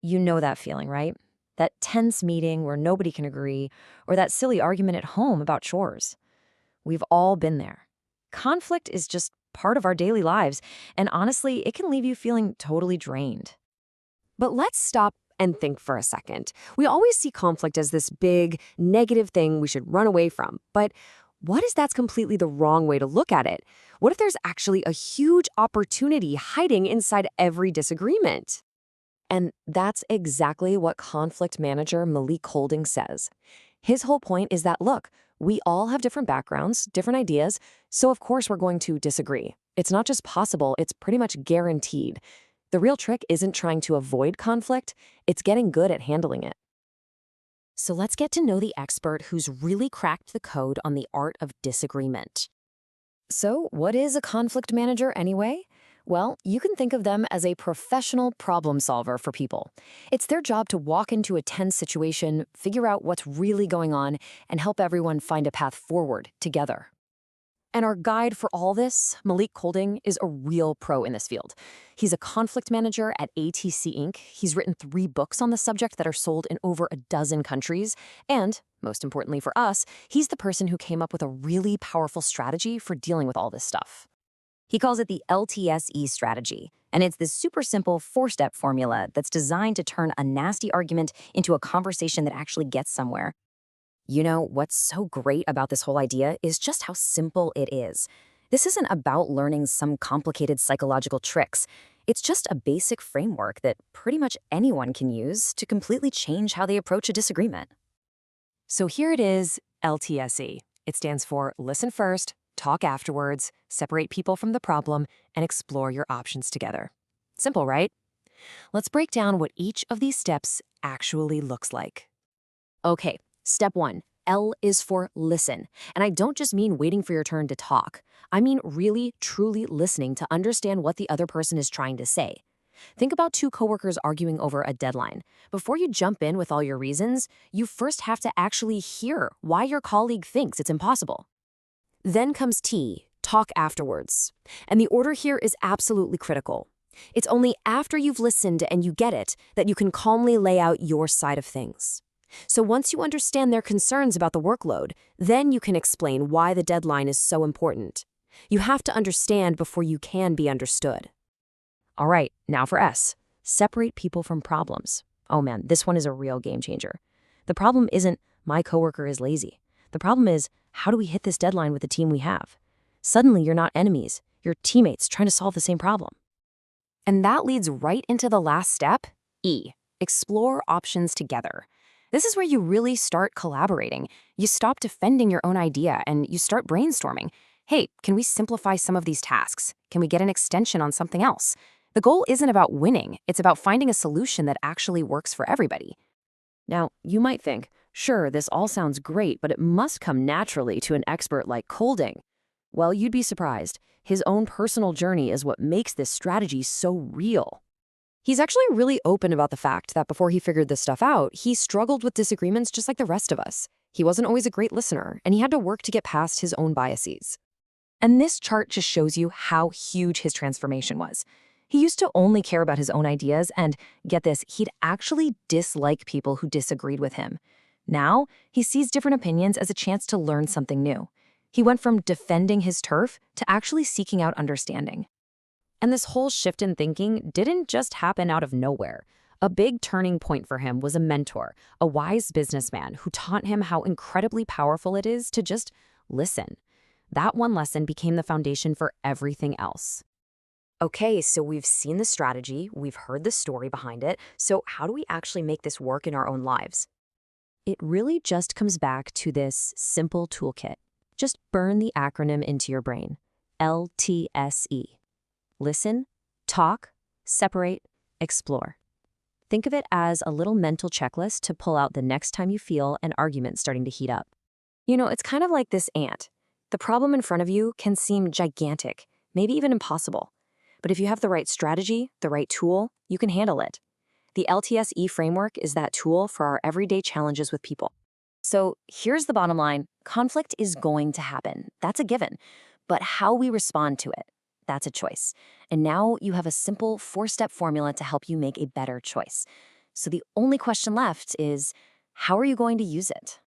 You know that feeling, right? That tense meeting where nobody can agree, or that silly argument at home about chores. We've all been there. Conflict is just part of our daily lives, and honestly, it can leave you feeling totally drained. But let's stop and think for a second. We always see conflict as this big, negative thing we should run away from. But what if that's completely the wrong way to look at it? What if there's actually a huge opportunity hiding inside every disagreement? And that's exactly what conflict manager Malik Colding says. His whole point is that, look, we all have different backgrounds, different ideas, so of course we're going to disagree. It's not just possible, it's pretty much guaranteed. The real trick isn't trying to avoid conflict, it's getting good at handling it. So let's get to know the expert who's really cracked the code on the art of disagreement. So, what is a conflict manager anyway? Well, you can think of them as a professional problem solver for people. It's their job to walk into a tense situation, figure out what's really going on, and help everyone find a path forward together. And our guide for all this, Malik Colding, is a real pro in this field. He's a conflict manager at L.T.S.E. Inc. He's written 3 books on the subject that are sold in over a dozen countries. And, most importantly for us, he's the person who came up with a really powerful strategy for dealing with all this stuff. He calls it the L.T.S.E. strategy, and it's this super simple 4-step formula that's designed to turn a nasty argument into a conversation that actually gets somewhere. You know, what's so great about this whole idea is just how simple it is. This isn't about learning some complicated psychological tricks. It's just a basic framework that pretty much anyone can use to completely change how they approach a disagreement. So here it is, L.T.S.E. It stands for Listen First, Talk Afterwards, Separate People from the Problem, and Explore Your Options Together. Simple, right? Let's break down what each of these steps actually looks like. Okay, step 1. L is for listen. And I don't just mean waiting for your turn to talk. I mean really, truly listening to understand what the other person is trying to say. Think about 2 coworkers arguing over a deadline. Before you jump in with all your reasons, you first have to actually hear why your colleague thinks it's impossible. Then comes T, talk afterwards. And the order here is absolutely critical. It's only after you've listened and you get it that you can calmly lay out your side of things. So once you understand their concerns about the workload, then you can explain why the deadline is so important. You have to understand before you can be understood. All right, now for S. Separate people from problems. Oh man, this one is a real game changer. The problem isn't my coworker is lazy. The problem is, how do we hit this deadline with the team we have? Suddenly you're not enemies, you're teammates trying to solve the same problem. And that leads right into the last step, E. Explore options together. This is where you really start collaborating. You stop defending your own idea and you start brainstorming. Hey, can we simplify some of these tasks? Can we get an extension on something else? The goal isn't about winning, it's about finding a solution that actually works for everybody. Now, you might think, sure, this all sounds great, but it must come naturally to an expert like Colding. Well, you'd be surprised. His own personal journey is what makes this strategy so real. He's actually really open about the fact that before he figured this stuff out, he struggled with disagreements just like the rest of us. He wasn't always a great listener, and he had to work to get past his own biases. And this chart just shows you how huge his transformation was. He used to only care about his own ideas, and get this, he'd actually dislike people who disagreed with him. Now, he sees different opinions as a chance to learn something new. He went from defending his turf to actually seeking out understanding. And this whole shift in thinking didn't just happen out of nowhere. A big turning point for him was a mentor, a wise businessman who taught him how incredibly powerful it is to just listen. That one lesson became the foundation for everything else. Okay, so we've seen the strategy, we've heard the story behind it, so how do we actually make this work in our own lives? It really just comes back to this simple toolkit. Just burn the acronym into your brain. L.T.S.E. Listen, talk, separate, explore. Think of it as a little mental checklist to pull out the next time you feel an argument starting to heat up. You know, it's kind of like this ant. The problem in front of you can seem gigantic, maybe even impossible. But if you have the right strategy, the right tool, you can handle it. The L.T.S.E. framework is that tool for our everyday challenges with people. So here's the bottom line. Conflict is going to happen. That's a given. But how we respond to it, that's a choice. And now you have a simple 4-step formula to help you make a better choice. So the only question left is, how are you going to use it?